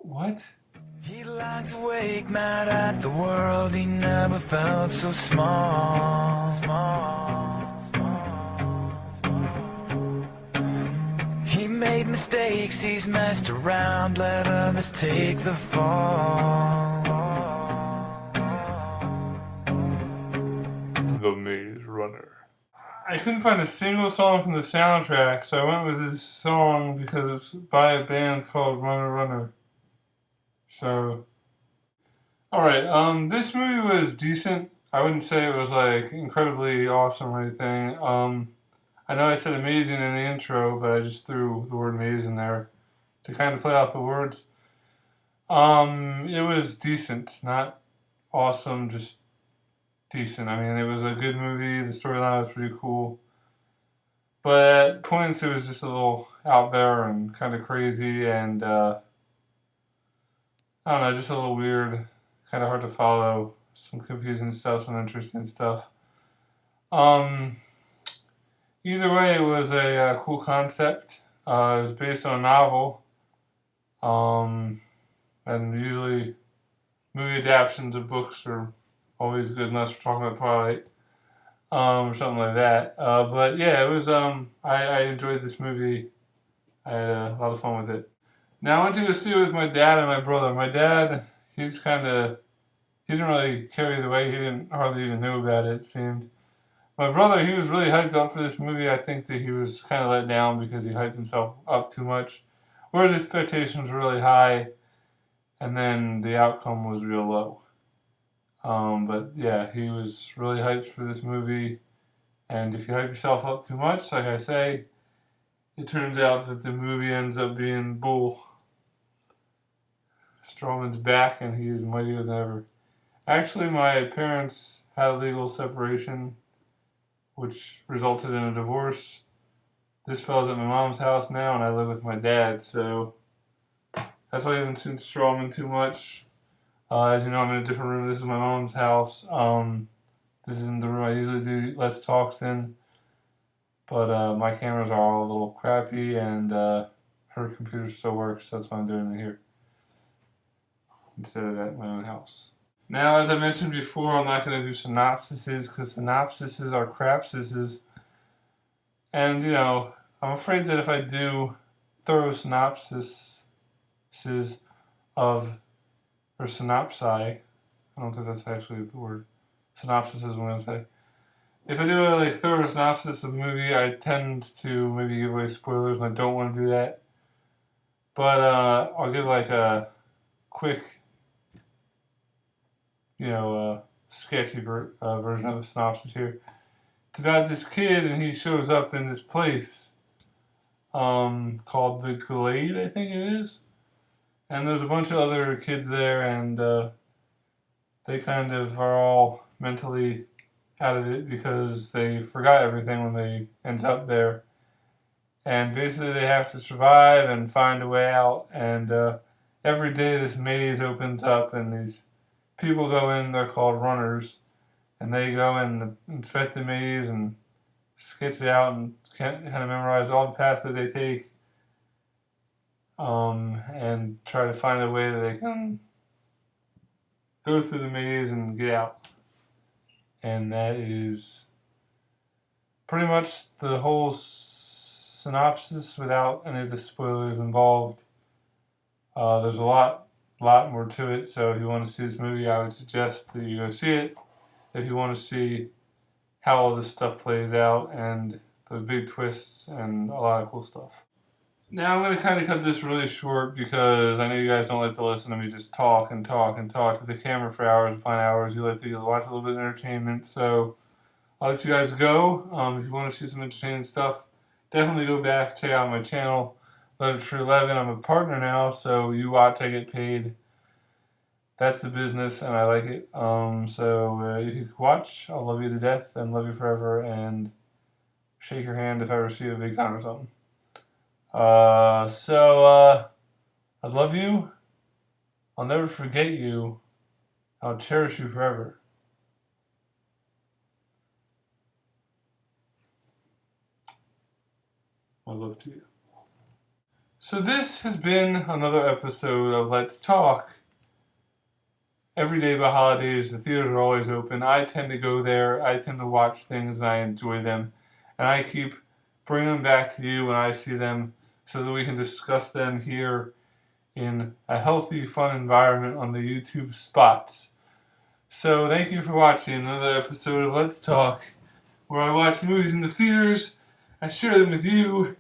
What? He lies awake, mad at the world. He never felt so small. He made mistakes, he's messed around, let others take the fall. The Maze Runner. I couldn't find a single song from the soundtrack, so I went with this song because it's by a band called Runner Runner. So, alright, this movie was decent. I wouldn't say it was like incredibly awesome or anything. I know I said amazing in the intro, but I just threw the word maze in there to kind of play off the words. It was decent, not awesome, just decent. I mean, it was a good movie. The storyline was pretty cool. But at points, it was just a little out there and kind of crazy and, I don't know, just a little weird. Kind of hard to follow. Some confusing stuff, some interesting stuff. Um, Either way, it was a cool concept. It was based on a novel. And usually movie adaptations of books are always good unless we're talking about Twilight. Or something like that. But yeah, it was, I enjoyed this movie. I had a lot of fun with it. Now I went to go see it with my dad and my brother. My dad, he didn't really carry the weight. He didn't hardly even know about it seemed. My brother, he was really hyped up for this movie. I think that he was kind of let down because he hyped himself up too much. Whereas expectations were really high, and then the outcome was real low. But yeah, he was really hyped for this movie. And if you hype yourself up too much, like I say, it turns out that the movie ends up being bull. Strowman's back and he is mightier than ever. Actually, my parents had a legal separation, which resulted in a divorce. This fellow's at my mom's house now, and I live with my dad, so that's why I haven't seen Strowman too much. As you know, I'm in a different room. This is my mom's house. This isn't the room I usually do Let's Talks in, but my cameras are all a little crappy, and her computer still works, so that's why I'm doing it here instead of at my own house. Now, as I mentioned before, I'm not going to do synopsises because synopsises are crapsises. And, you know, I'm afraid that if I do thorough synopsises of, or synopsi, I don't think that's actually the word. Synopsis is what I'm going to say. If I do a like, thorough synopsis of a movie, I tend to maybe give away spoilers, and I don't want to do that. But I'll give like a quick, sketchy version of the synopsis here. It's about this kid, and he shows up in this place called the Glade, I think it is. And there's a bunch of other kids there, and they kind of are all mentally out of it because they forgot everything when they end up there. And basically, they have to survive and find a way out. And every day, this maze opens up, and these people go in. They're called runners, and they go and inspect the maze and sketch it out and kind of memorize all the paths that they take, and try to find a way that they can go through the maze and get out. And that is pretty much the whole synopsis without any of the spoilers involved. There's a lot more to it, so if you want to see this movie, I would suggest that you go see it. If you want to see how all this stuff plays out and those big twists and a lot of cool stuff. Now I'm going to kind of cut this really short because I know you guys don't like to listen to me just talk and talk and talk to the camera for hours upon hours. You like to watch a little bit of entertainment, so I'll let you guys go. If you want to see some entertaining stuff, definitely go back, check out my channel, Literature 11. I'm a partner now, so you watch, I get paid. That's the business, and I like it. So if you watch, I'll love you to death and love you forever, and shake your hand if I ever see you at a VidCon or something. I love you. I'll never forget you. I'll cherish you forever. My love to you. So this has been another episode of Let's Talk. Every day by holidays, the theaters are always open. I tend to go there. I tend to watch things and I enjoy them. And I keep bringing them back to you when I see them so that we can discuss them here in a healthy, fun environment on the YouTube spots. So thank you for watching another episode of Let's Talk, where I watch movies in the theaters, I share them with you,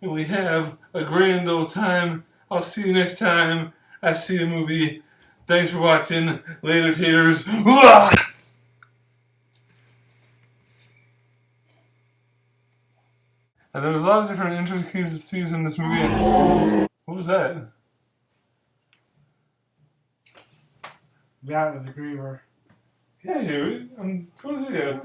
and we have a grand old time. I'll see you next time I see a movie. Thanks for watching. Later, taters. And there was a lot of different intricacies in this movie. What was that? That was a griever. Yeah, I hear it. I'm totally there.